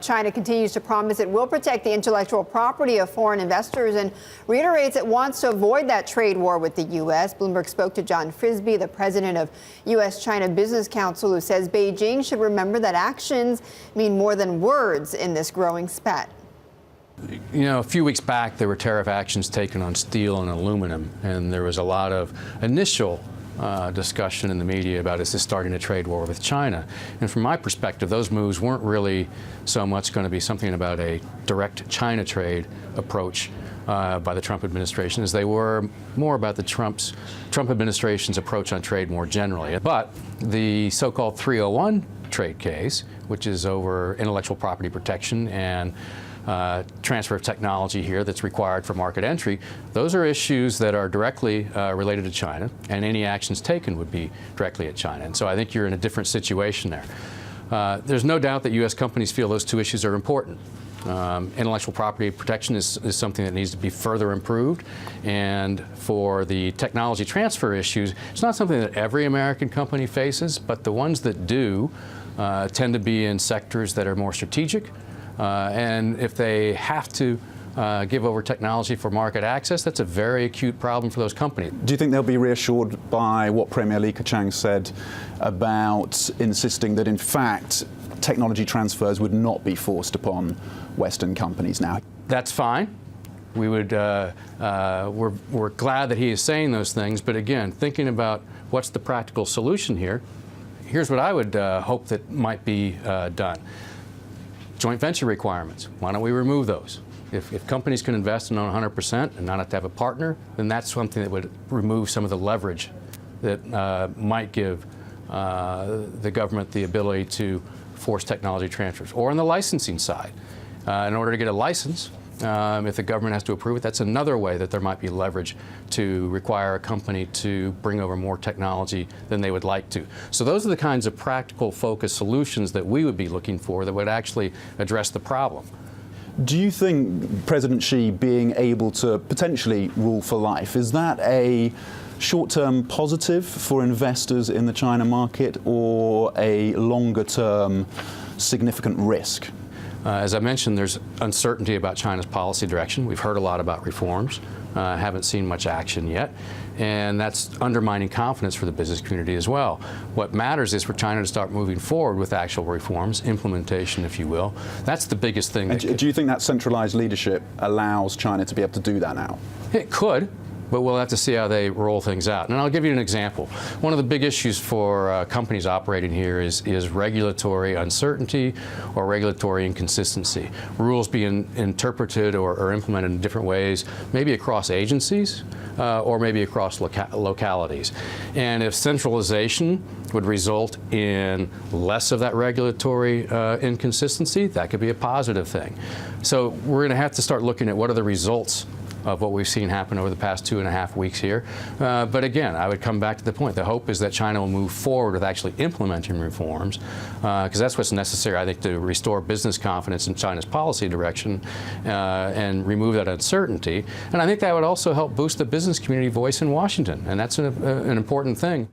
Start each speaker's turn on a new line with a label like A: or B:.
A: China continues to promise it will protect the intellectual property of foreign investors and reiterates it wants to avoid that trade war with the U.S. Bloomberg spoke to John Frisby, the president of U.S.-China Business Council, who says Beijing should remember that actions mean more than words in this growing spat.
B: You know, a few weeks back, there were tariff actions taken on steel and aluminum, and there was a lot of initial discussion in the media about is this starting a trade war with China. And from my perspective, those moves weren't really so much going to be something about a direct China trade approach by the Trump administration as they were more about the Trump administration's approach on trade more generally. But the so-called 301 trade case, which is over intellectual property protection and transfer of technology here that's required for market entry, those are issues that are directly related to China, and any actions taken would be directly at China. And so I think you're in a different situation there. There's no doubt that U.S. companies feel those two issues are important. Intellectual property protection is something that needs to be further improved, and for the technology transfer issues, it's not something that every American company faces, but the ones that do tend to be in sectors that are more strategic. And if they have to give over technology for market access, that's a very acute problem for those companies.
C: Do you think they'll be reassured by what Premier Li Keqiang said about insisting that, in fact, technology transfers would not be forced upon Western companies now?
B: That's fine. We would, we're glad that he is saying those things, but again, thinking about what's the practical solution here, here's what I would hope that might be done. Joint venture requirements. Why don't we remove those? If companies can invest in on 100% and not have to have a partner, then that's something that would remove some of the leverage that might give the government the ability to force technology transfers. Or on the licensing side, in order to get a license, if the government has to approve it, that's another way that there might be leverage to require a company to bring over more technology than they would like to. So those are the kinds of practical focus solutions that we would be looking for that would actually address the problem.
C: Do you think President Xi being able to potentially rule for life, is that a short-term positive for investors in the China market or a longer-term significant risk?
B: As I mentioned, there's uncertainty about China's policy direction. We've heard a lot about reforms, haven't seen much action yet, and that's undermining confidence for the business community as well. What matters is for China to start moving forward with actual reforms, implementation, if you will. That's the biggest thing.
C: Do you think that centralized leadership allows China to be able to do that now?
B: It could. But we'll have to see how they roll things out. And I'll give you an example. One of the big issues for companies operating here is regulatory uncertainty or regulatory inconsistency. Rules being interpreted or implemented in different ways, maybe across agencies or maybe across localities. And if centralization would result in less of that regulatory inconsistency, that could be a positive thing. So we're going to have to start looking at what are the results of what we've seen happen over the past 2.5 weeks here. But again, I would come back to the point. The hope is that China will move forward with actually implementing reforms, because that's what's necessary, I think, to restore business confidence in China's policy direction and remove that uncertainty. And I think that would also help boost the business community voice in Washington, and that's an important thing.